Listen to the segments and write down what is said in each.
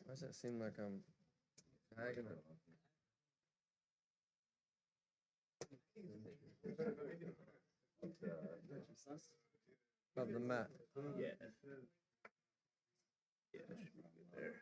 Why does it seem like I'm hanging it? Of the mat. Yeah. Yeah, that should be good there.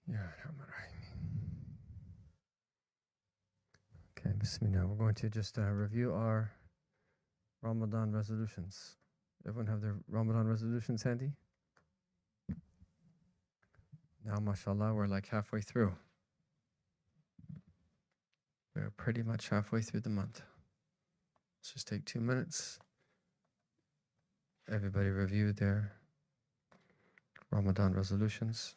Yeah, okay, Bismillah. We're going to just review our Ramadan resolutions. Everyone have their Ramadan resolutions handy? Now, mashallah, we're like halfway through. We're pretty much halfway through the month. Let's just take 2 minutes. Everybody review their Ramadan resolutions.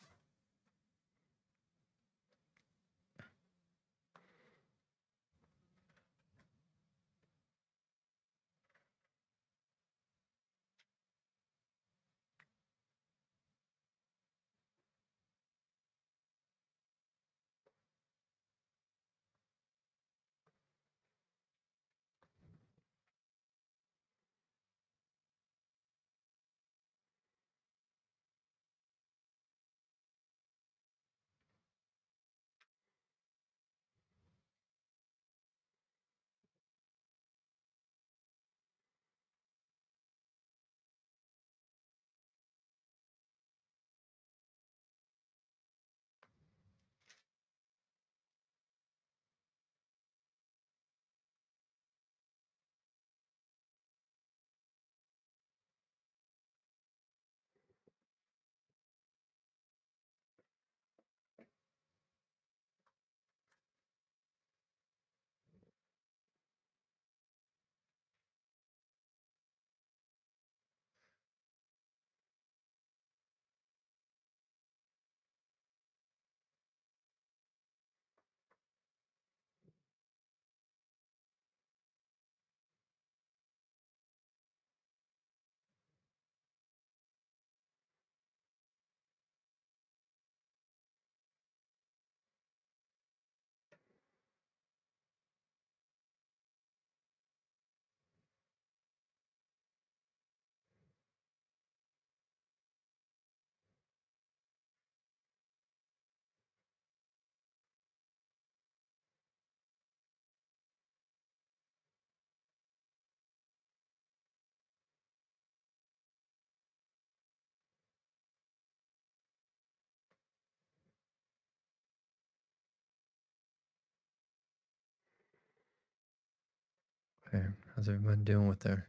Okay, how's everyone doing with their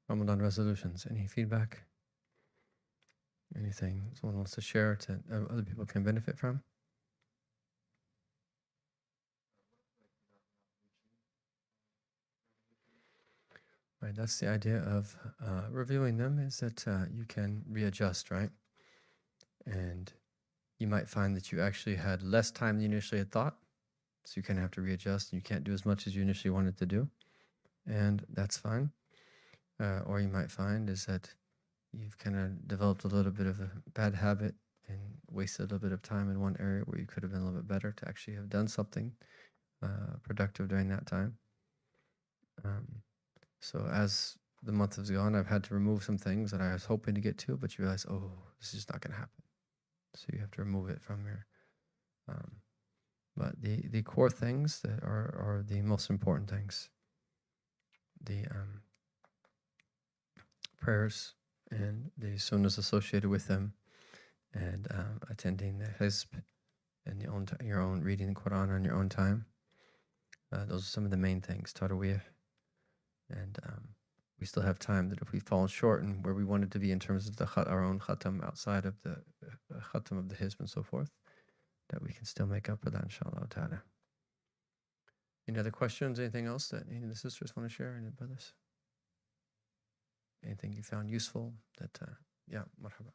Ramadan resolutions? Any feedback? Anything someone wants to share that other people can benefit from? Right, that's the idea of reviewing them, is that you can readjust, right? And you might find that you actually had less time than you initially had thought. So you kind of have to readjust and you can't do as much as you initially wanted to do. And that's fine. Or you might find is that you've kind of developed a little bit of a bad habit and wasted a little bit of time in one area where you could have been a little bit better to actually have done something productive during that time. So as the month has gone, I've had to remove some things that I was hoping to get to, but you realize, oh, this is not going to happen. So you have to remove it from your. But the core things that are the most important things. The prayers and the sunnahs associated with them, and attending the hizb and your own reading the Quran on your own time. Those are some of the main things. Taraweeh, and we still have time that if we fall short and where we wanted to be in terms of our own khatam outside of the khatam of the hizb and so forth, that we can still make up for that, inshallah ta'ala. Any other questions? Anything else that any of the sisters want to share? Any brothers? Anything you found useful that, yeah, marhaba.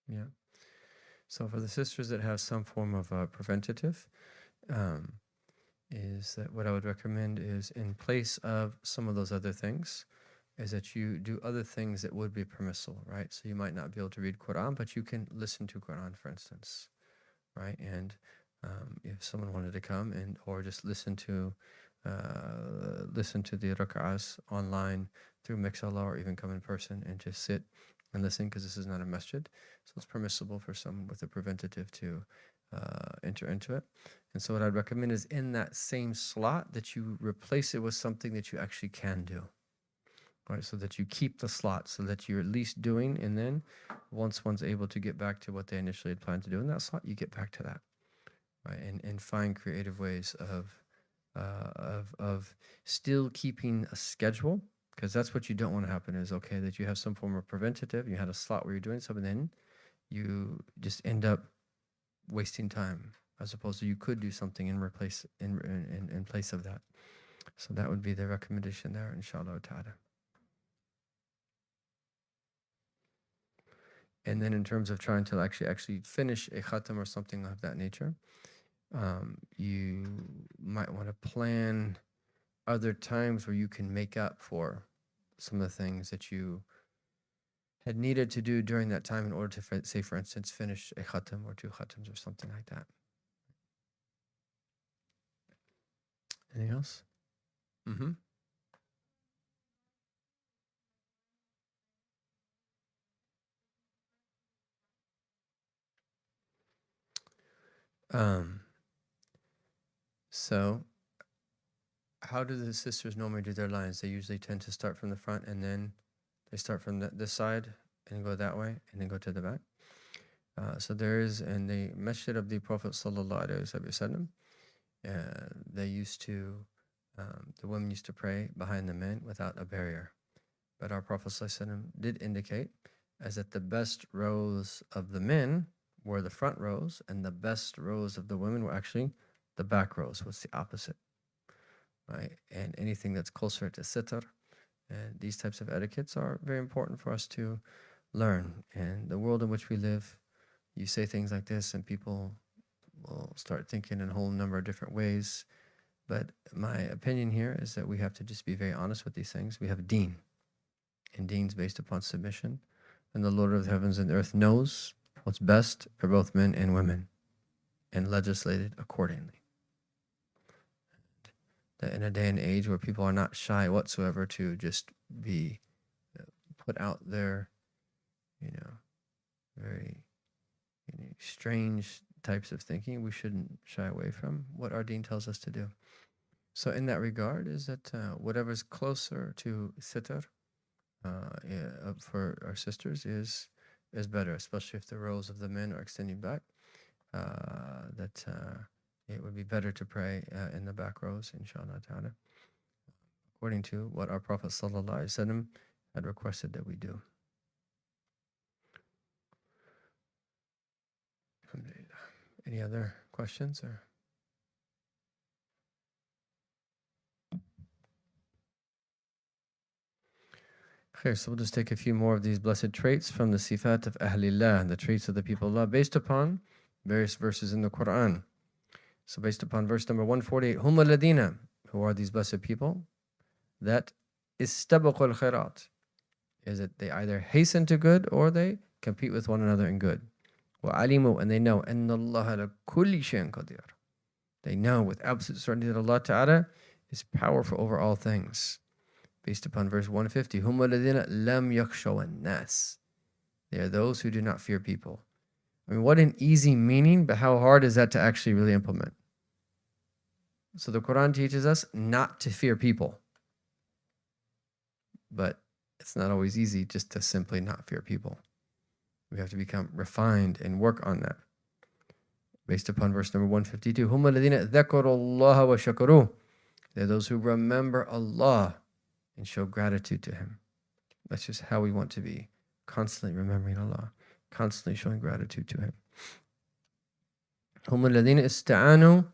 Yeah. So for the sisters that have some form of preventative, is that what I would recommend is in place of some of those other things, is that you do other things that would be permissible, right? So you might not be able to read Quran, but you can listen to Quran, for instance, right? And if someone wanted to come and or just listen to the rak'ahs online through Mixallah or even come in person and just sit and listen, because this is not a masjid, so it's permissible for someone with a preventative to enter into it. And so what I'd recommend is in that same slot that you replace it with something that you actually can do, right? So that you keep the slot, so that you're at least doing, and then once one's able to get back to what they initially had planned to do in that slot, you get back to that, right? And find creative ways of still keeping a schedule, because that's what you don't want to happen is, okay, that you have some form of preventative, you had a slot where you're doing something, then you just end up wasting time, as opposed to you could do something in place of that. So that would be the recommendation there, inshallah ta'ala. And then in terms of trying to actually finish a khatam or something of that nature, you might want to plan other times where you can make up for some of the things that you had needed to do during that time in order to, say, for instance, finish a khatam or two khatams or something like that. Anything else? Mm-hmm. So how do the sisters normally do their lines? They usually tend to start from the front, and then they start from this side and go that way and then go to the back. So there is in the masjid of the Prophet sallallahu alaihi wasallam, they used to, the women used to pray behind the men without a barrier. But our Prophet sallallahu alaihi wasallam did indicate as that the best rows of the men were the front rows, and the best rows of the women were actually the back rows. What's the opposite, right? And anything that's closer to sitr, and these types of etiquettes are very important for us to learn. And the world in which we live, you say things like this and people will start thinking in a whole number of different ways. But my opinion here is that we have to just be very honest with these things. We have deen, and deen's based upon submission. And the Lord of the heavens and the earth knows what's best for both men and women, and legislated accordingly. That in a day and age where people are not shy whatsoever to just be put out there, very strange types of thinking, we shouldn't shy away from what our deen tells us to do. So in that regard is that whatever's closer to sitr for our sisters is better, especially if the rows of the men are extending back. it would be better to pray in the back rows, inshallah ta'ala, according to what our Prophet sallallahu alaihi wasallam had requested that we do. Alhamdulillah. Any other questions or? Okay, so we'll just take a few more of these blessed traits from the sifat of Ahlillah, the traits of the people of Allah, based upon various verses in the Quran. So based upon verse number 148, Hum alladina, who are these blessed people, that istabaqul khairat, is that they either hasten to good or they compete with one another in good. Wa alimu, and they know, anna Allah ala kulli shayin qadir. They know with absolute certainty that Allah Ta'ala is powerful over all things. Based upon verse 150, Hum alladina lam yakhshaw nas. They are those who do not fear people. I mean, what an easy meaning, but how hard is that to actually really implement? So the Quran teaches us not to fear people. But it's not always easy just to simply not fear people. We have to become refined and work on that. Based upon verse number 152, Hum alladhina dhakaru Allah wa shakaruh. They're those who remember Allah and show gratitude to Him. That's just how we want to be. Constantly remembering Allah. Constantly showing gratitude to Him. Hum alladhina ista'anu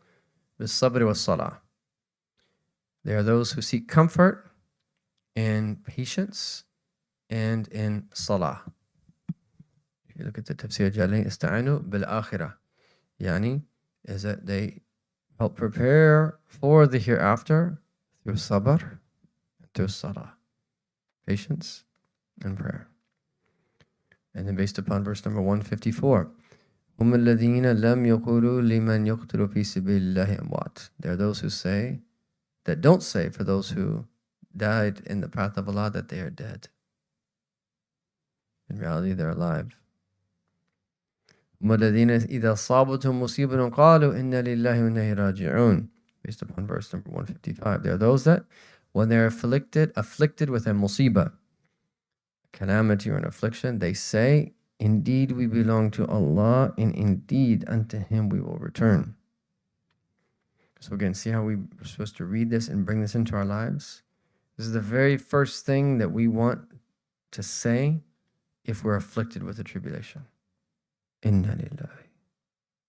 bis-sabri was-salah. They are those who seek comfort in patience and in salah. If you look at the tafsir Jalain, ista'anu bil-akhirah. Yani, is that they help prepare for the hereafter through sabr and through salah. Patience and prayer. And then based upon verse number 154, هُمَ الَّذِينَ لَمْ يَقُولُوا لِمَنْ يُقْتِلُ فِي سَبِيلِ اللَّهِ أَمْوَاتٌ. There are those who say, that don't say for those who died in the path of Allah that they are dead. In reality, they're alive. هُمَ الَّذِينَ إِذَا صَابَتْهُمْ مُصِيبَةٌ قَالُوا إِنَّا لِلَّهِ وَإِنَّا إِلَيْهِ راجِعُونَ. Based upon verse number 155. There are those that, when they're afflicted with a musibah, calamity or an affliction, they say, indeed we belong to Allah, and indeed unto Him we will return. So again, see how we're supposed to read this and bring this into our lives? This is the very first thing that we want to say if we're afflicted with a tribulation. Inna lillahi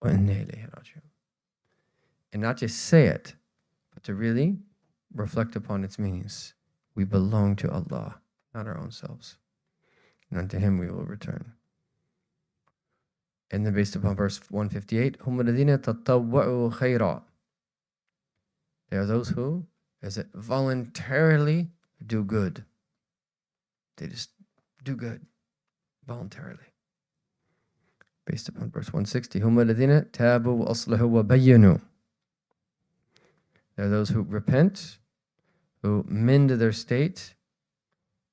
wa inna ilayhi raji'un. And not just say it, but to really reflect upon its meanings. We belong to Allah, not our own selves. And unto Him we will return. And then based upon verse 158, هُمَ الَّذِينَ تَطَوَّعُوا خَيْرًا. They are those who, as it voluntarily do good. They just do good voluntarily. Based upon verse 160, هُمَ الَّذِينَ تَابُوا وَأَصْلَحُوا وَبَيَّنُوا. They are those who repent, who mend their state,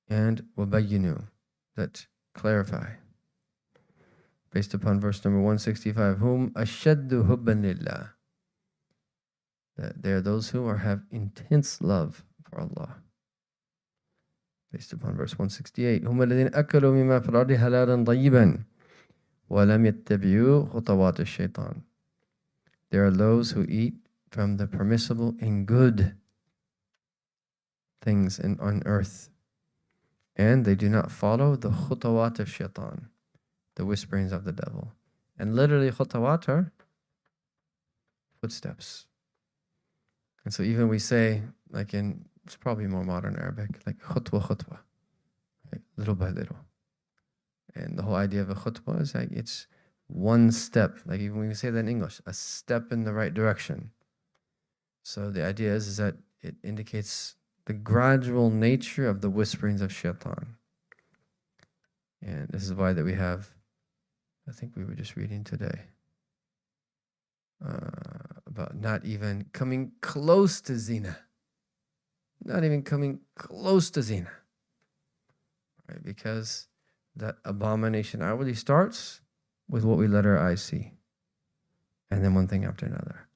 and وَبَيَّنُوا, that clarify. Based upon verse number 165, هُمْ أَشَدُّ حُبًّا لِلَّهِ. That they are those who have intense love for Allah. Based upon verse 168, هُمَ الَّذِينَ أَكَلُوا مِمَّا فِي الْأَرْضِ حَلَالًا طَيِّبًا وَلَمْ يَتَّبِعُوا خُطَوَاتِ الشَّيْطَانِ. There are those who eat from the permissible and good things on earth, and they do not follow the khutawat of shaitan, the whisperings of the devil. And literally khutawat are footsteps. And so even we say, like it's probably more modern Arabic, like khutwa khutwa, right? Little by little. And the whole idea of a khutwa is like it's one step, like even when we say that in English, a step in the right direction. So the idea is that it indicates the gradual nature of the whisperings of shaitan. And this is why that we have, I think we were just reading today, about not even coming close to zina. Not even coming close to zina. Right? Because that abomination outwardly starts with what we let our eyes see. And then one thing after another.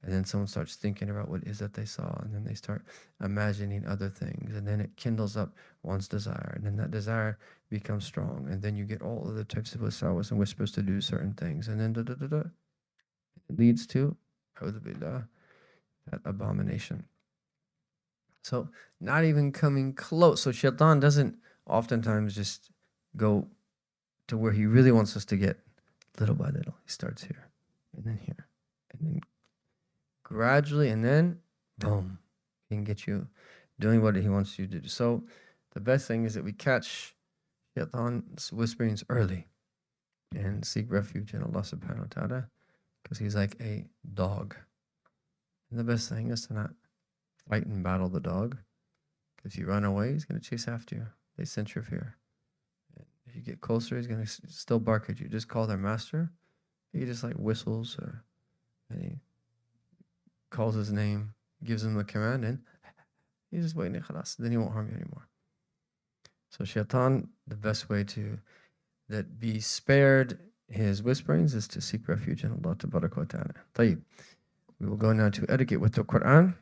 And then someone starts thinking about what it is that they saw. And then they start imagining other things. And then it kindles up one's desire. And then that desire becomes strong. And then you get all of the types of wasawwas and whispers to do certain things. And then it leads to A'udhu billah, that abomination. So not even coming close. So shaitan doesn't oftentimes just go to where he really wants us to get little by little. He starts here and then here and then gradually and then boom, he can get you doing what he wants you to do. So the best thing is that we catch shaitan's whisperings early and seek refuge in Allah subhanahu wa ta'ala because he's like a dog. And the best thing is to not fight and battle the dog. If you run away, he's going to chase after you. They sense your fear. If you get closer, he's going to still bark at you. Just call their master. He just like whistles and he calls his name, gives him a command, and he's just waiting. Then he won't harm you anymore. So shaitan, the best way to be spared his whisperings is to seek refuge in Allah tabaraka wa ta'ala. Tayyib. We will go now to etiquette with the Quran.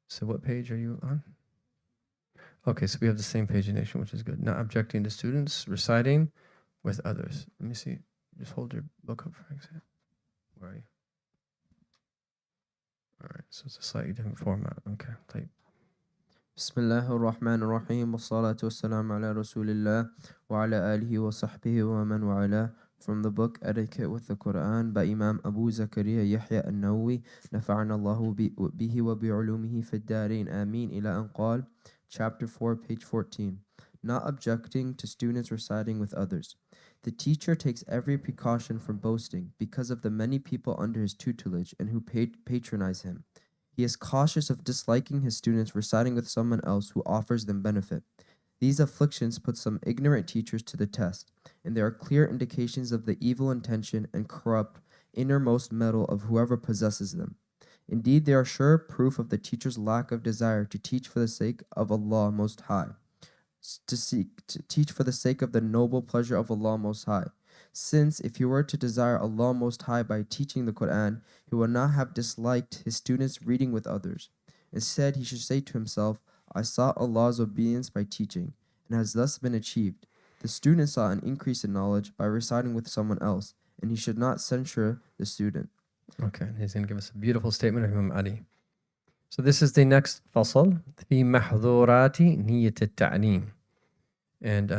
So what page are you on? Okay, so we have the same pagination, which is good. Not objecting to students, reciting with others. Let me see. Just hold your book up for example. Where are you? All right, so it's a slightly different format. Okay, type. Bismillah ar-Rahman ar-Rahim, wassalatu wassalamu ala Rasulillah wa ala alihi wa sahbihi wa man wa ala. From the book Etiquette with the Quran by Imam Abu Zakaria Yahya al-Nawawi, nafa'ana Allahu bihi wa bi'ulumihi fi ad-darain, ameen, ila an qal. Chapter 4, page 14. Not objecting to students reciting with others. The teacher takes every precaution from boasting because of the many people under his tutelage and who patronize him. He is cautious of disliking his students reciting with someone else who offers them benefit. These afflictions put some ignorant teachers to the test, and there are clear indications of the evil intention and corrupt innermost metal of whoever possesses them. Indeed, they are sure proof of the teacher's lack of desire to teach for the sake of Allah Most High, to teach for the sake of the noble pleasure of Allah Most High. Since if he were to desire Allah Most High by teaching the Quran, he would not have disliked his students reading with others. Instead, he should say to himself, I sought Allah's obedience by teaching, and has thus been achieved. The student sought an increase in knowledge by reciting with someone else, and he should not censure the student. Okay, he's going to give us a beautiful statement of Imam Ali. So this is the next fasal, في محظورات نية التعليم. And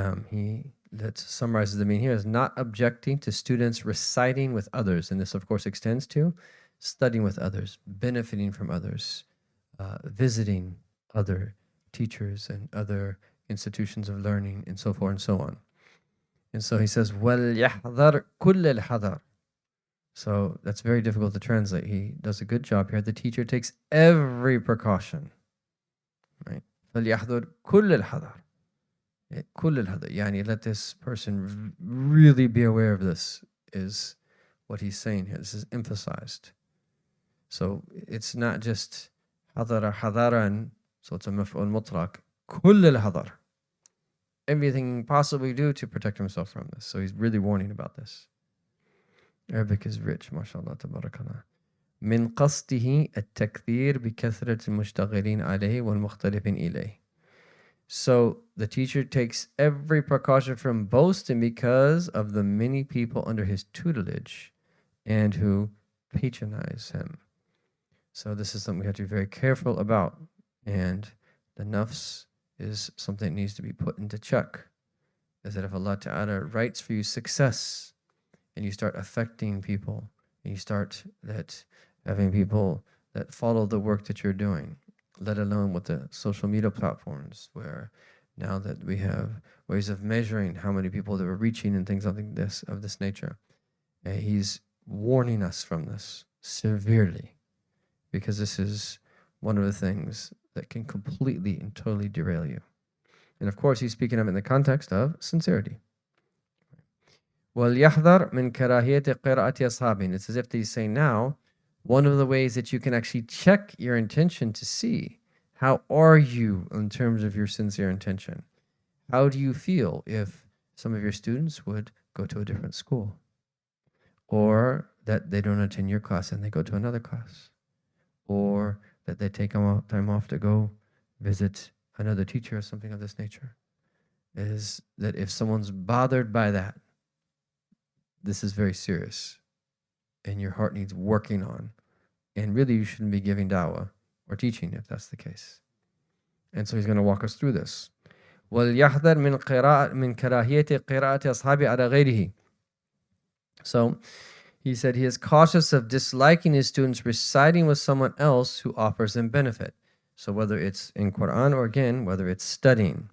that summarizes the meaning here is not objecting to students reciting with others. And this, of course, extends to studying with others, benefiting from others, visiting other teachers and other institutions of learning, and so forth and so on. And so he says, وَلْيَحْذَرْ كُلَّ الْحَذَرْ. So that's very difficult to translate. He does a good job here. The teacher takes every precaution. Right? فَلْيَحْذَرْ كُلَّ الْحَذَرْ. كُلَّ الْحَذَرْ. Yani, let this person really be aware of this, is what he's saying here. This is emphasized. So it's not just حَذَرَ حَذَرًا, so it's a maf'ul mutlaq. كُلَّ الْحَذَرْ. Everything he can possibly do to protect himself from this. So he's really warning about this. Arabic is rich, mashallah, tabarakallah. من قصده التكثير بكثرة المشتغلين عليه والمختلفين إليه. So the teacher takes every precaution from boasting because of the many people under his tutelage and who patronize him. So this is something we have to be very careful about. And the nafs is something that needs to be put into check. Is that if Allah Ta'ala writes for you success, and you start affecting people, and you start having people that follow the work that you're doing, let alone with the social media platforms, where now that we have ways of measuring how many people that we're reaching and things of this nature. He's warning us from this severely, because this is one of the things that can completely and totally derail you. And of course, he's speaking of it in the context of sincerity. وَلْيَحْذَرْ مِنْ كَرَاهِيَةِ قِرَاءَةِ أَصْحَابِهِ. It's as if he's saying now, one of the ways that you can actually check your intention to see, how are you in terms of your sincere intention? How do you feel if some of your students would go to a different school? Or that they don't attend your class and they go to another class? Or that they take time off to go visit another teacher or something of this nature? Is that if someone's bothered by that, this is very serious. and your heart needs working on. And really, you shouldn't be giving da'wah or teaching if that's the case. And so he's going to walk us through this. وَلْيَحْذَرْ مِنْ كَرَاهِيَةِ قِرَاءَةِ أَصْحَابِ عَلَى غَيْرِهِ. So he said he is cautious of disliking his students reciting with someone else who offers them benefit. So whether it's in Quran or again, whether it's studying.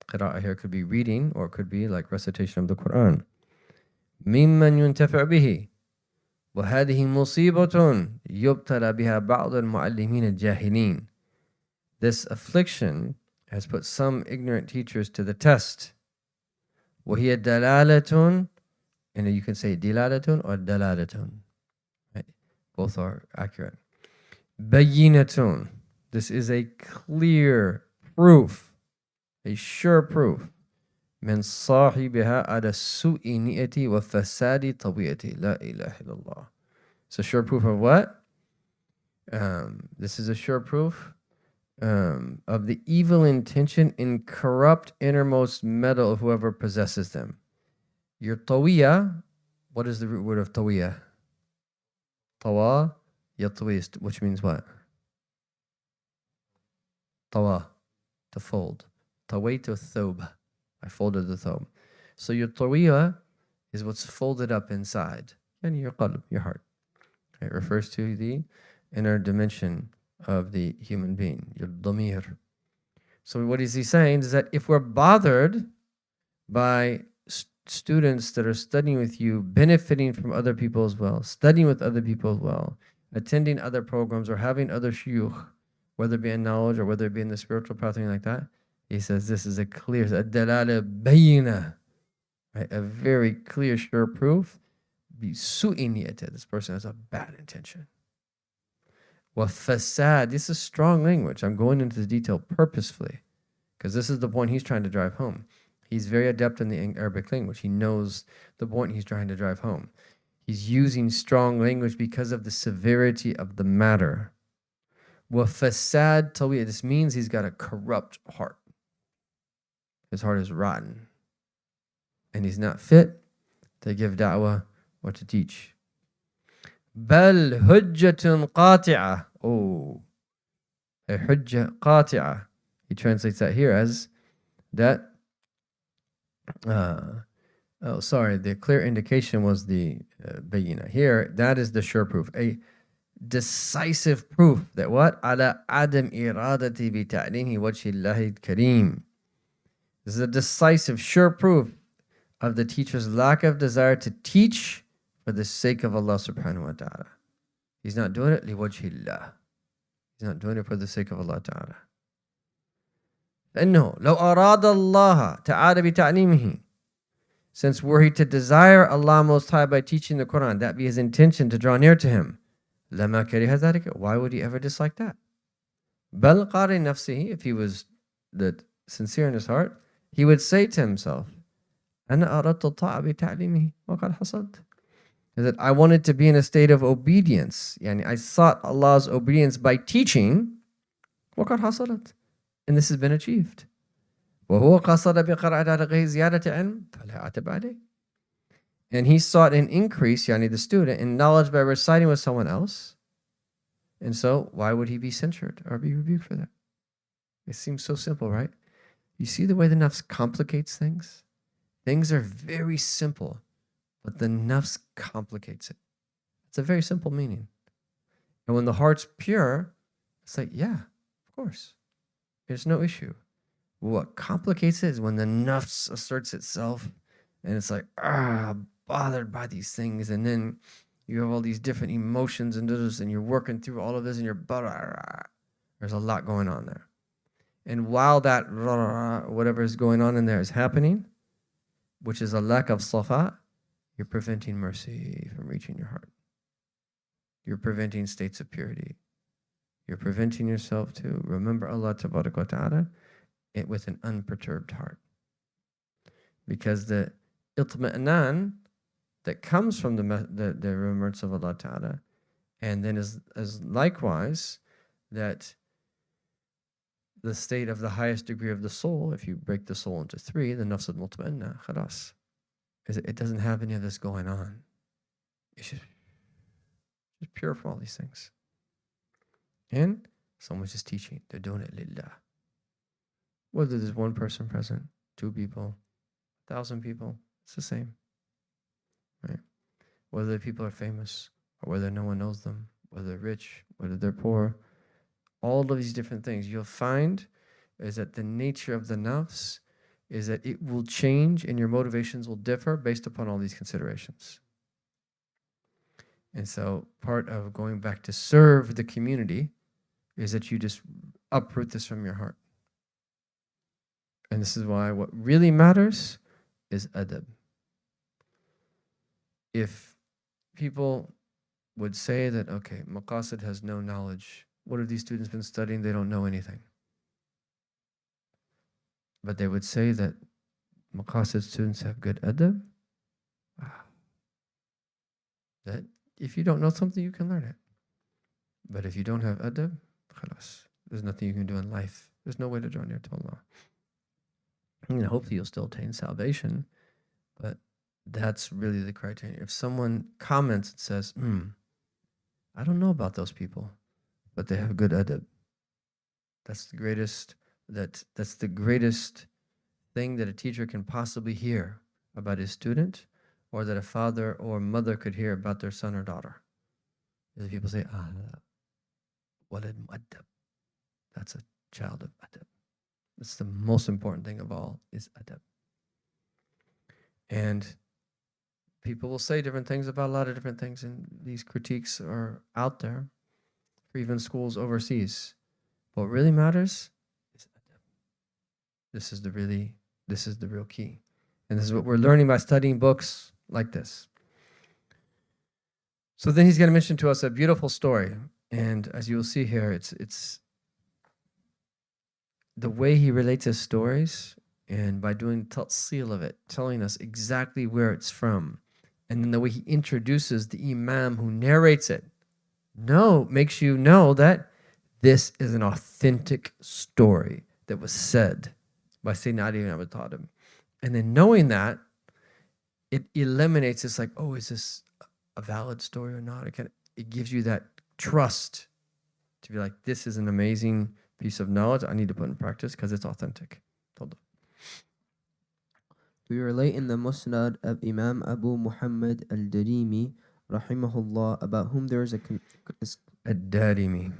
Qira'ah here could be reading or it could be like recitation of the Quran. مِمَّنْ يُنْتَفِعْ بِهِ وَهَذِهِ مُصِيبَةٌ يُبْتَلَى بِهَا بَعْضُ الْمُعَلِّمِينَ الْجَاهِلِينَ. This affliction has put some ignorant teachers to the test. وَهِيَ دَلَالَةٌ, and you can say dilalatun or dalalatun. Right? Both are accurate. Bayyinatun. This is a clear proof, a sure proof. من صاحبها على سوء نية وفساد طبيعته لا إله إلا الله. It's a sure proof of what? This is a sure proof of the evil intention and corrupt innermost metal of whoever possesses them. Your tawiya, what is the root word of tawiya? Tawa, yatwi, which means what? Tawa, to fold. Tawaitu thob, I folded the thob. So your tawiya is what's folded up inside. And your qalb, your heart. It refers to the inner dimension of the human being, your damir. So what is he saying is that if we're bothered by students that are studying with you, benefiting from other people as well, studying with other people as well, attending other programs or having other shuyukh, whether it be in knowledge or whether it be in the spiritual path, something like that, he says this is a clear, a dalala bayina, right? A very clear, sure proof. This person has a bad intention. Fasad, this is strong language. I'm going into the detail purposefully because this is the point he's trying to drive home. He's very adept in the Arabic language. He knows the point he's trying to drive home. He's using strong language because of the severity of the matter. Fasad tawiyah, this means he's got a corrupt heart. His heart is rotten. And he's not fit to give da'wah or to teach. Bal hujjatun qati'ah. Oh, a hujjah qati'ah. He translates that here as that. The clear indication was the bayina. Here, that is the sure proof. A decisive proof that what? Ala adam iradati bi ta'limi wajhi Allahi kareem. This is a decisive, sure proof of the teacher's lack of desire to teach for the sake of Allah subhanahu wa ta'ala. He's not doing it liwajhi Allah. He's not doing it for the sake of Allah ta'ala. فإنه لو أراد الله تعالى بتعليمه, since were he to desire Allah Most High by teaching the Quran, that be his intention to draw near to him, لما كره ذلك, why would he ever dislike that? بل قارئ نفسه, if he was sincere in his heart, he would say to himself, أنا أردت الطاعة بتعليمه وقد حصلت. Is that I wanted to be in a state of obedience. Yani I sought Allah's obedience by teaching. وقد حصلت. And this has been achieved. وهو قصد بقراءة على غير زيادة علم فلا عتب عليه. And he sought an increase, yani the student, in knowledge by reciting with someone else. And so why would he be censured or be rebuked for that? It seems so simple, right? You see the way the nafs complicates things? Things are very simple, but the nafs complicates it. It's a very simple meaning. And when the heart's pure, it's like, yeah, of course. There's no issue. What complicates it is when the nafs asserts itself and it's like, bothered by these things. And then you have all these different emotions and you're working through all of this and you're, there's a lot going on there. And while that, whatever is going on in there is happening, which is a lack of safa, you're preventing mercy from reaching your heart. You're preventing states of purity. You're preventing yourself to remember Allah Tabaraka wa Ta'ala with an unperturbed heart. Because the itma'nan that comes from the remembrance of Allah Ta'ala, and then is likewise that the state of the highest degree of the soul, if you break the soul into three, the nafs al-mutma'inna, khalas, it doesn't have any of this going on. It's just Just pure from all these things. And someone's just teaching. They're doing it lillah. Whether there's one person present, 2 people, 1,000 people, it's the same. Right? Whether the people are famous or whether no one knows them, whether they're rich, whether they're poor, all of these different things you'll find is that the nature of the nafs is that it will change and your motivations will differ based upon all these considerations. And so part of going back to serve the community is that you just uproot this from your heart. And this is why what really matters is adab. If people would say that, okay, Maqasid has no knowledge. What have these students been studying? They don't know anything. But they would say that Maqasid students have good adab. That if you don't know something, you can learn it. But if you don't have adab, khalas, there's nothing you can do in life. There's no way to draw near to Allah. And hopefully you'll still attain salvation, but that's really the criteria. If someone comments and says, I don't know about those people, but they have good adab. That's the greatest thing that a teacher can possibly hear about his student, or that a father or mother could hear about their son or daughter. Is people say, walad mu'addab. That's a child of adab. That's the most important thing of all, is adab. And people will say different things about a lot of different things, and these critiques are out there for even schools overseas. What really matters is adab. This is the real key. And this is what we're learning by studying books like this. So then he's going to mention to us a beautiful story. And as you will see here, it's the way he relates his stories, and by doing ta'sil of it, telling us exactly where it's from, and then the way he introduces the imam who narrates it, makes you know that this is an authentic story that was said by Sayyidina Ali ibn Abi Talib. And then knowing that, it eliminates this like, is this a valid story or not? It gives you that trust to be like, this is an amazing piece of knowledge I need to put in practice because it's authentic. We relate in the Musnad of Imam Abu Muhammad al-Darimi, rahimahullah, about whom there is Ad-Darimi,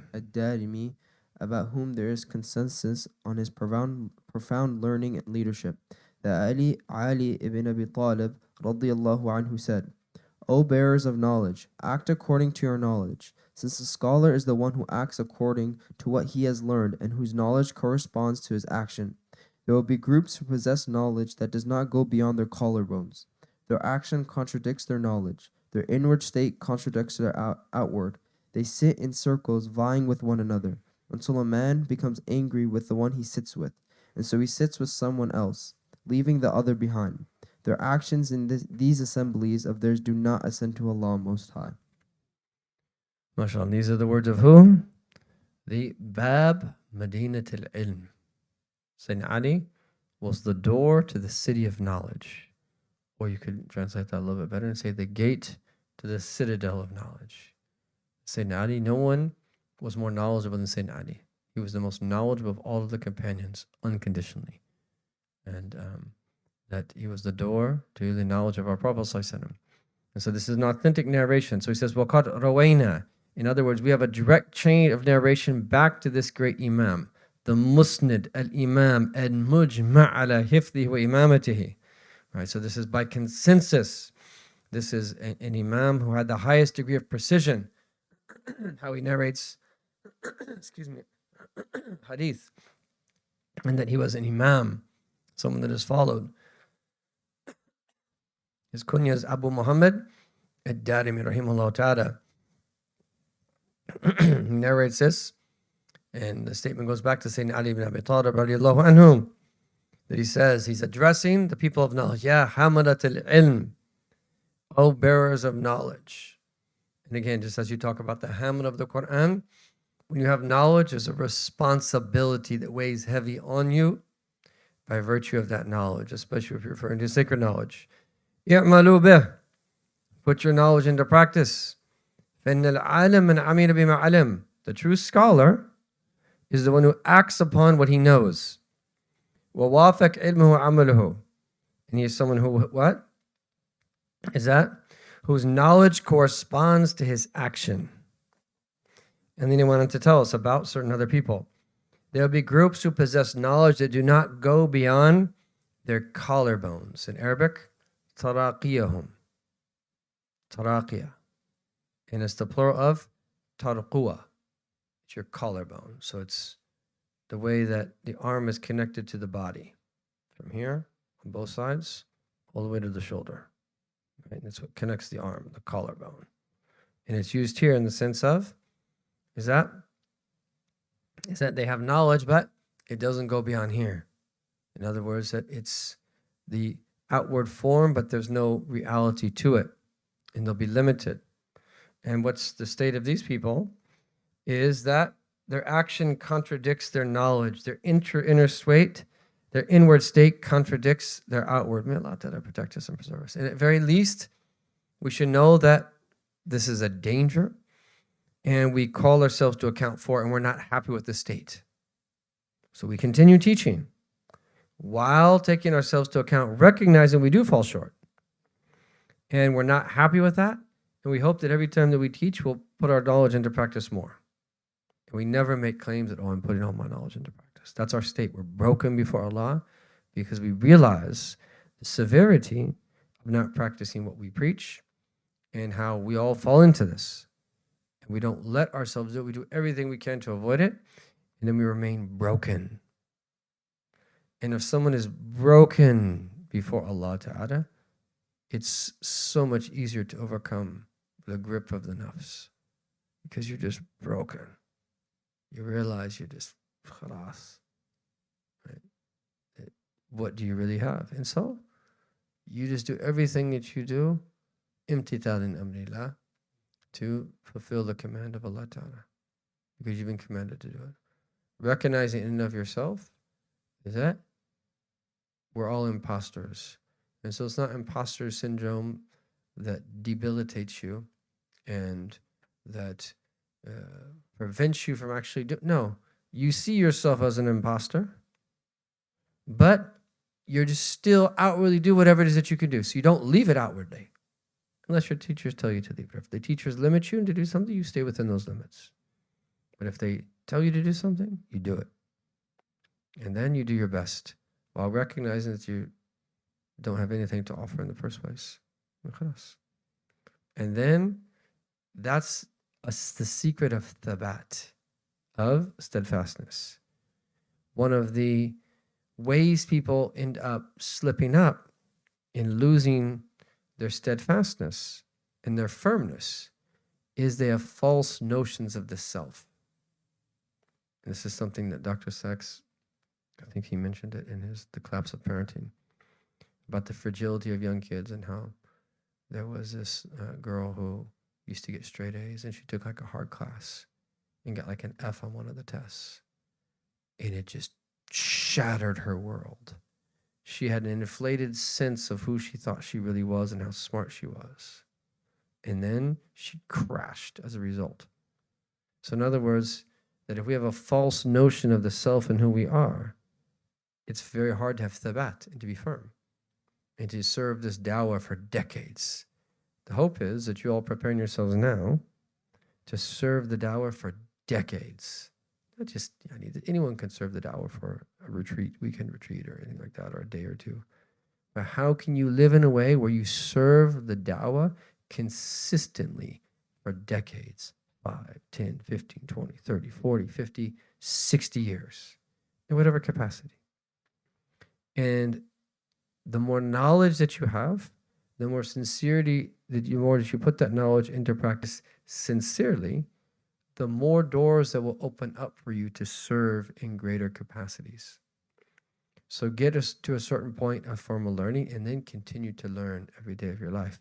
about whom there is consensus on his profound learning and leadership, that Ali ibn Abi Talib radiyallahu anhu said, O bearers of knowledge, act according to your knowledge, since the scholar is the one who acts according to what he has learned and whose knowledge corresponds to his action. There will be groups who possess knowledge that does not go beyond their collarbones. Their action contradicts their knowledge. Their inward state contradicts their outward. They sit in circles vying with one another, until a man becomes angry with the one he sits with, and so he sits with someone else, leaving the other behind. Their actions in these assemblies of theirs do not ascend to Allah Most High. MashaAllah, these are the words of whom? The Bab Madinat al-Ilm. Sayyidina Ali was the door to the city of knowledge. Or you could translate that a little bit better and say the gate to the citadel of knowledge. Sayyidina Ali, no one was more knowledgeable than Sayyidina Ali. He was the most knowledgeable of all of the companions, unconditionally. And that he was the door to the knowledge of our Prophet ﷺ. And so this is an authentic narration. So he says, وَقَدْ رَوَيْنَا. In other words, we have a direct chain of narration back to this great Imam, the Musnad al-Imam al-Mujma' ala hifdhihi wa imamatihi. Right, so this is by consensus. This is an Imam who had the highest degree of precision, how he narrates hadith, and that he was an Imam, someone that is followed. His kunya is Abu Muhammad al-Darimi rahimahullah ta'ala. He narrates this, and the statement goes back to Sayyidina Ali ibn Abi Talib radiallahu anhu, that he says, he's addressing the people of knowledge. Ya hamalat al-ilm, O bearers of knowledge. And again, just as you talk about the hamad of the Quran, when you have knowledge, there's a responsibility that weighs heavy on you by virtue of that knowledge, especially if you're referring to sacred knowledge. I'malu bih, put your knowledge into practice. فَإِنَّ الْعَالِمَ مَنْ عَمِلَ بِمَا عَلِمَ. The true scholar is the one who acts upon what he knows. وَوَافَقْ عِلْمُهُ عَمَلُهُ. And he is someone who, what? Is that? Whose knowledge corresponds to his action. And then he went on to tell us about certain other people. There will be groups who possess knowledge that do not go beyond their collarbones. In Arabic, taraqiyahum. Taraqiyah. And it's the plural of tarquwa. It's your collarbone. So it's the way that the arm is connected to the body. From here, on both sides, all the way to the shoulder. Right? That's what connects the arm, the collarbone. And it's used here in the sense of, is that they have knowledge, but it doesn't go beyond here. In other words, that it's the outward form, but there's no reality to it. And they'll be limited. And what's the state of these people is that their action contradicts their knowledge. Their inner state, their inward state contradicts their outward. May Allah Ta'ala protect us and preserve us. And at very least, we should know that this is a danger and we call ourselves to account for it, and we're not happy with the state. So we continue teaching while taking ourselves to account, recognizing we do fall short. And we're not happy with that. And we hope that every time that we teach, we'll put our knowledge into practice more. And we never make claims that, I'm putting all my knowledge into practice. That's our state. We're broken before Allah because we realize the severity of not practicing what we preach and how we all fall into this. And we don't let ourselves do it. We do everything we can to avoid it. And then we remain broken. And if someone is broken before Allah Ta'ala, it's so much easier to overcome the grip of the nafs because you're just broken. You realize you're just khalas. Right? What do you really have? And so you just do everything that you do, imtithalin amrillah, to fulfill the command of Allah Ta'ala because you've been commanded to do it. Recognizing in and of yourself is that we're all imposters. And so it's not imposter syndrome that debilitates you and that prevents you from actually doing. No, you see yourself as an imposter, but you're just still outwardly do whatever it is that you can do. So you don't leave it outwardly, unless your teachers tell you to leave it. If the teachers limit you to do something, you stay within those limits. But if they tell you to do something, you do it. And then you do your best while recognizing that you don't have anything to offer in the first place. And then that's the secret of thabat, of steadfastness. One of the ways people end up slipping up in losing their steadfastness and their firmness is they have false notions of the self. And this is something that Dr. Sachs, I think he mentioned it in The Collapse of Parenting, about the fragility of young kids and how there was this girl who used to get straight A's and she took like a hard class and got like an F on one of the tests. And it just shattered her world. She had an inflated sense of who she thought she really was and how smart she was. And then she crashed as a result. So in other words, that if we have a false notion of the self and who we are, it's very hard to have thabat and to be firm and to serve this dawah for decades. The hope is that you're all preparing yourselves now to serve the dawah for decades. Not just, anyone can serve the dawah for a retreat, weekend retreat or anything like that, or a day or two. But how can you live in a way where you serve the dawah consistently for decades? 5, 10, 15, 20, 30, 40, 50, 60 years, in whatever capacity. And the more knowledge that you have, the more sincerity that you put that knowledge into practice sincerely, the more doors that will open up for you to serve in greater capacities. So get us to a certain point of formal learning and then continue to learn every day of your life.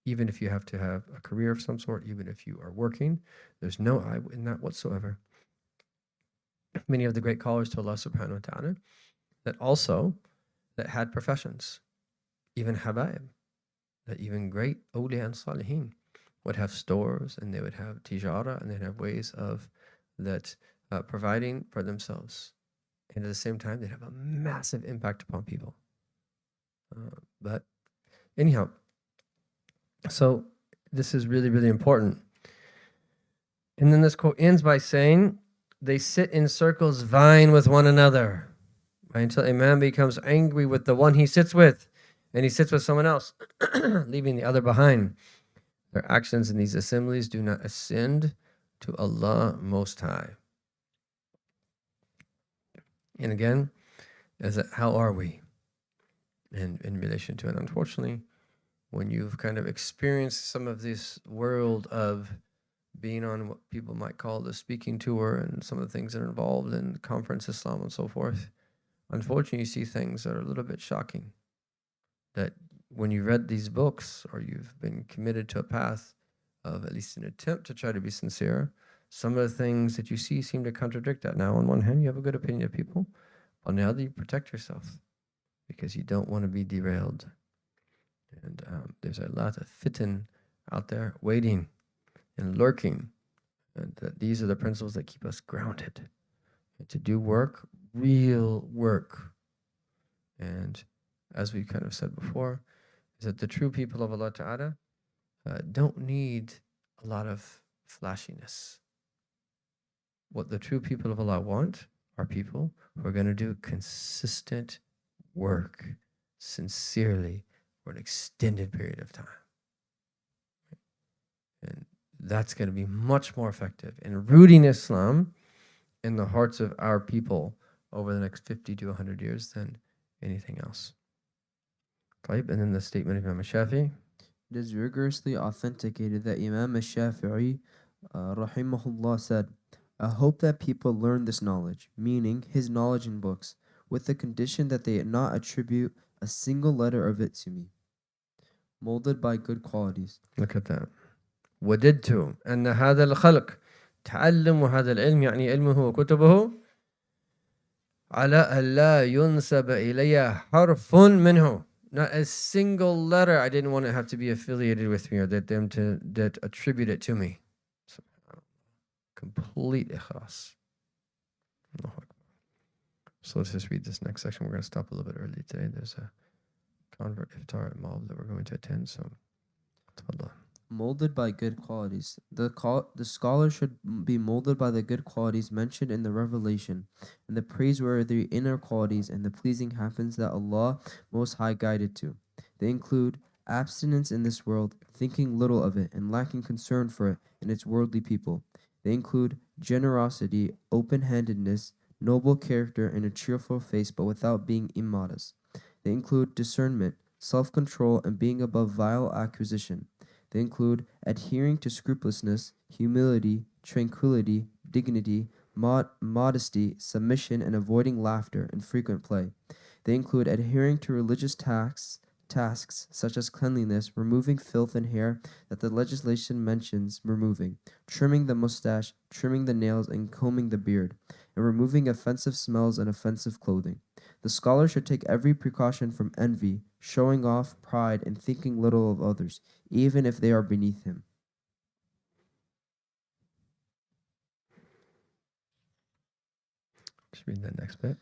Even if you have to have a career of some sort, even if you are working, there's no I in that whatsoever. Many of the great callers to Allah subhanahu wa ta'ala that had professions, even habaib, that even great awliya and salihin, would have stores, and they would have tijara, and they'd have ways of that providing for themselves. And at the same time, they'd have a massive impact upon people. But anyhow, so this is really, really important. And then this quote ends by saying, they sit in circles vying with one another, right, until a man becomes angry with the one he sits with, and he sits with someone else, leaving the other behind. Their actions in these assemblies do not ascend to Allah Most High. And again, how are we in relation to it? Unfortunately, when you've kind of experienced some of this world of being on what people might call the speaking tour and some of the things that are involved in conference Islam and so forth, unfortunately, you see things that are a little bit shocking. That when you read these books, or you've been committed to a path of at least an attempt to try to be sincere, some of the things that you see seem to contradict that. Now, on one hand, you have a good opinion of people. On the other, you protect yourself because you don't want to be derailed. And there's a lot of fitan out there waiting and lurking. And these are the principles that keep us grounded. And to do work, real work. And as we kind of said before, is that the true people of Allah Ta'ala don't need a lot of flashiness. What the true people of Allah want are people who are going to do consistent work sincerely for an extended period of time. And that's going to be much more effective in rooting Islam in the hearts of our people over the next 50 to 100 years than anything else. And then the statement of Imam Shafi'i. It is rigorously authenticated that Imam Shafi'i rahimahullah said, I hope that people learn this knowledge, meaning his knowledge in books, with the condition that they not attribute a single letter of it to me, molded by good qualities. Look at that. وددت أن هذا الخلق تعلم هذا العلم يعني علمه وكتبه على أن لا ينسب إلي حرف منه. Not a single letter. I didn't want to have to be affiliated with me, or that attribute it to me. Complete ikhlas. So let's just read this next section. We're going to stop a little bit early today. There's a convert iftar at Mall that we're going to attend. So, tafadhal. Molded by good qualities. The scholar should be molded by the good qualities mentioned in the revelation, and the praiseworthy inner qualities and the pleasing happens that Allah Most High guided to. They include abstinence in this world, thinking little of it, and lacking concern for it and its worldly people. They include generosity, open-handedness, noble character, and a cheerful face, but without being immodest. They include discernment, self-control, and being above vile acquisition. They include adhering to scrupulousness, humility, tranquility, dignity, modesty, submission, and avoiding laughter and frequent play. They include adhering to religious tasks such as cleanliness, removing filth and hair that the legislation mentions removing, trimming the mustache, trimming the nails, and combing the beard, and removing offensive smells and offensive clothing. The scholar should take every precaution from envy, showing off, pride, and thinking little of others, even if they are beneath him. Just read that next bit.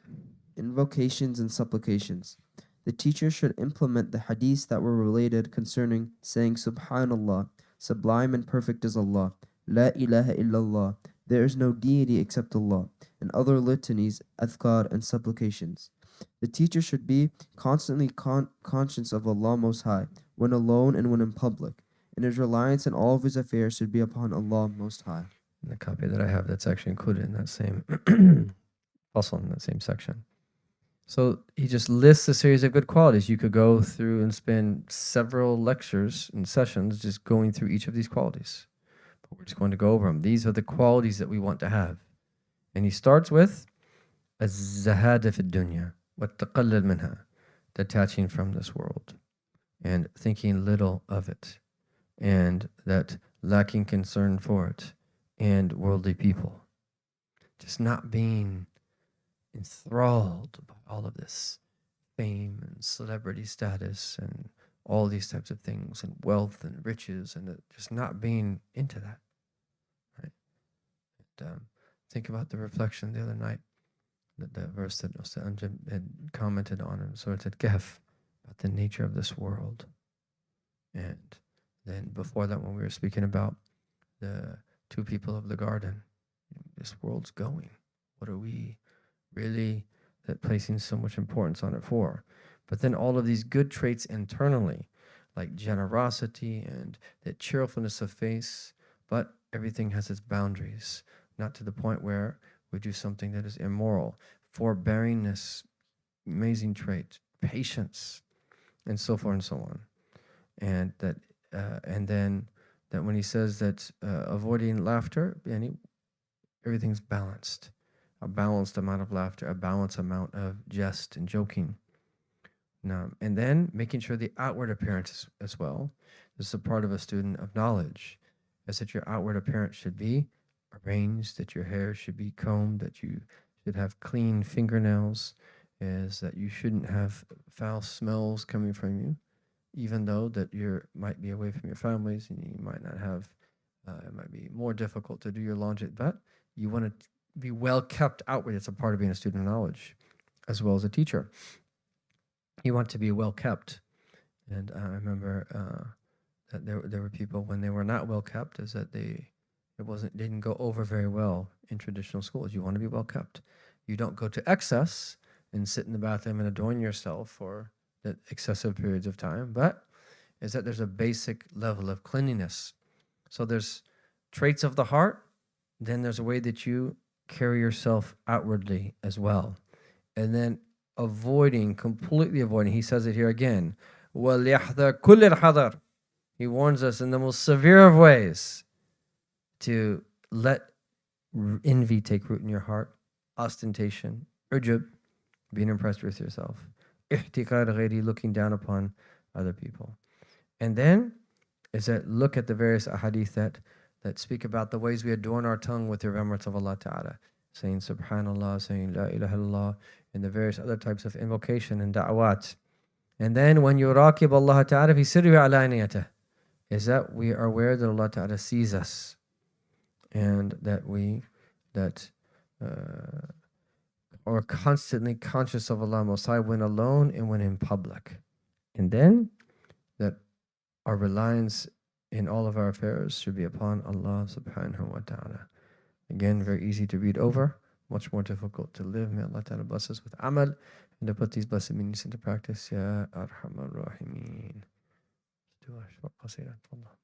Invocations and supplications. The teacher should implement the hadiths that were related concerning saying Subhanallah, sublime and perfect is Allah, La ilaha illallah, there is no deity except Allah, and other litanies, adhkar, and supplications. The teacher should be constantly conscious of Allah Most High, when alone and when in public, and his reliance in all of his affairs should be upon Allah Most High. In the copy that I have, that's actually included in that same fasl, in that same section. So he just lists a series of good qualities. You could go through and spend several lectures and sessions just going through each of these qualities. But we're just going to go over them. These are the qualities that we want to have. And he starts with az-zahada fi dunya. وَالتَّقَلَّلْ مِنْهَا, detaching from this world and thinking little of it, and that lacking concern for it and worldly people. Just not being enthralled by all of this fame and celebrity status and all these types of things and wealth and riches, and just not being into that, right? And, think about the reflection the other night, the verse that Ustad Anjum had commented on in Surah Al-Kahf about the nature of this world. And then before that, when we were speaking about the two people of the garden, this world's going. What are we really placing so much importance on it for? But then all of these good traits internally, like generosity and the cheerfulness of face, but everything has its boundaries, not to the point where we do something that is immoral. Forbearingness, amazing trait, patience, and so forth and so on. And that, and then that when he says that avoiding laughter, everything's balanced. A balanced amount of laughter, a balanced amount of jest and joking. Now, and then making sure the outward appearance as well. This is a part of a student of knowledge, is that your outward appearance should be arranged, that your hair should be combed, that you should have clean fingernails, is that you shouldn't have foul smells coming from you, even though that you might be away from your families and you might not have, it might be more difficult to do your laundry, but you want to be well kept outward. It's a part of being a student of knowledge, as well as a teacher. You want to be well kept. And I remember that there were people when they were not well kept, is that didn't go over very well in traditional schools. You want to be well kept. You don't go to excess and sit in the bathroom and adorn yourself for the excessive periods of time, but is that there's a basic level of cleanliness. So there's traits of the heart, then there's a way that you carry yourself outwardly as well. And then completely avoiding, he says it here again, وَلْيَحْذَرْ كُلِّ الْحَذَرْ. He warns us in the most severe of ways to let envy take root in your heart, ostentation, ujub, being impressed with yourself, ihtiqar ghayri, looking down upon other people. And then is that look at the various ahadith that speak about the ways we adorn our tongue with the remembrance of Allah Ta'ala, saying Subhanallah, saying La ilaha illallah, and the various other types of invocation and da'wat. And then when you raqib Allah Ta'ala fi sirri wa alaniyatah, is that we are aware that Allah Ta'ala sees us, and that we are constantly conscious of Allah Most High when alone and when in public. And then that our reliance in all of our affairs should be upon Allah subhanahu wa ta'ala. Again, very easy to read over, much more difficult to live. May Allah Ta'ala bless us with amal and to put these blessed meanings into practice. Ya Arhamar Rahimeen. Do a short qasida. Allah.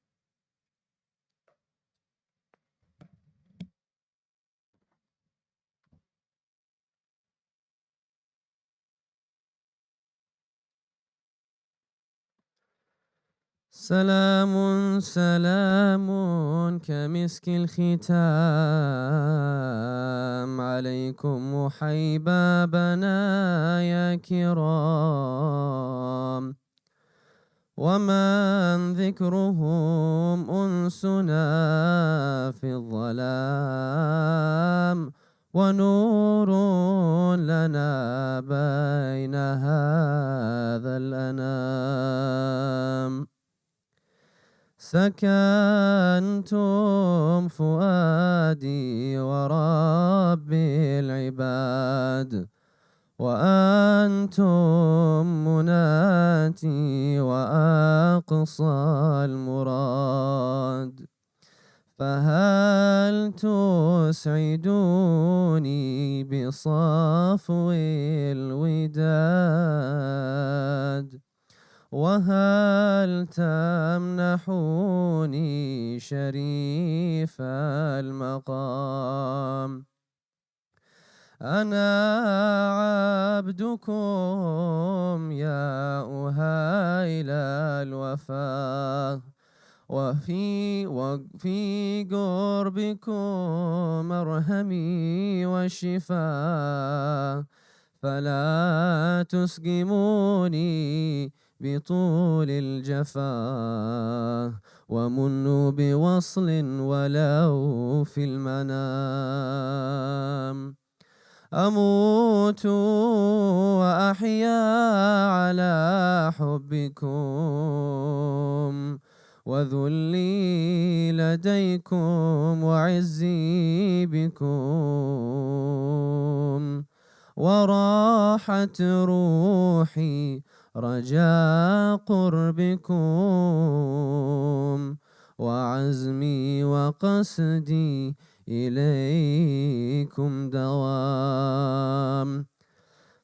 سلام سلام كمسك الختام عليكم وحيبابنا يا كرام، ومن ذكرهم أنسنا في الظلام، ونور لنا بين هذا الأنام. سكنتم فؤادي وربي العباد، وأنتم مناتي وأقصى المراد، فهل تسعدوني بصفو الوداد، وهل تمنحوني شريف المقام. أنا عبدكم يا أهيل الوفاء، وفي قربكم مرهمي والشفاء، فلا تسقموني بطول الجفا، ومنوا بوصل ولو في المنام. أموت وأحيا على حبكم، وذلي لديكم وعزي بكم، وراحة روحي رجاء قربكم، وعزمي وقصدي إليكم دوام.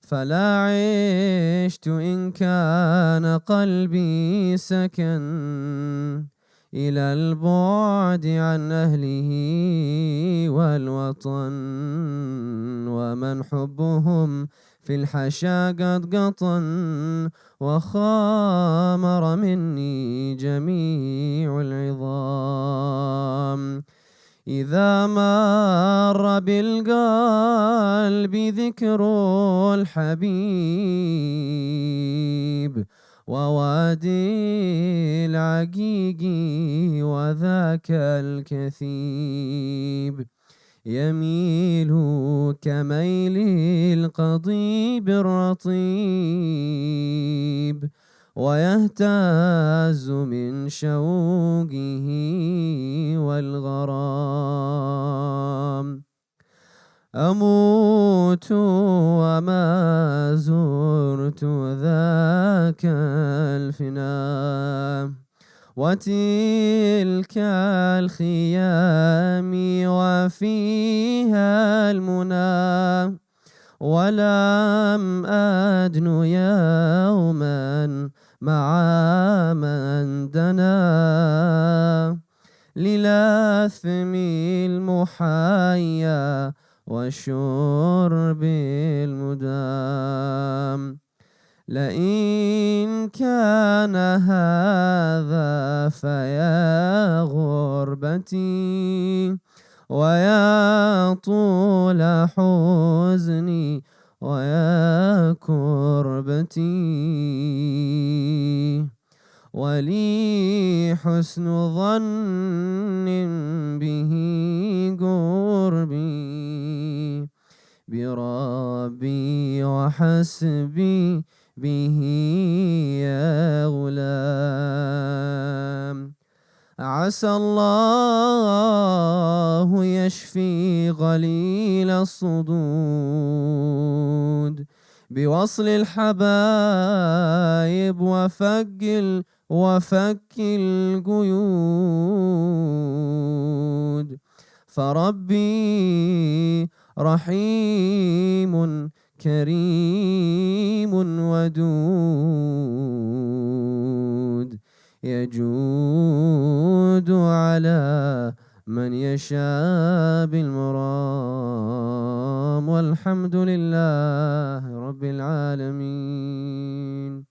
فلا عشت إن كان قلبي سكن إلى البعد عن أهله والوطن، ومن حبهم في الحشا قد قطن، وخامر مني جميع العظام. إذا مر بالقلب ذكر الحبيب، ووادي العقيق وذاك الكثيب، يميل كميل القضيب الرطيب، ويهتز من شوقه والغرام. أموت وما زرت ذاك الفنا، وتلك الخيام وفيها المنى، ولم أدن يوما مع من دنا، للأثم المحيا والشرب المدام. لئن كان هذا فيا غربتي، ويا طول حزني، ويا كربتي، ولي حسن ظن به قربي بربي، وحسبي به يا غلام. عسى الله يشفي غليل الصدود بوصل الحبايب وفك القيود، فربي رحيم كريم ودود، يجود على من يشاء بالمرام. والحمد لله رب العالمين.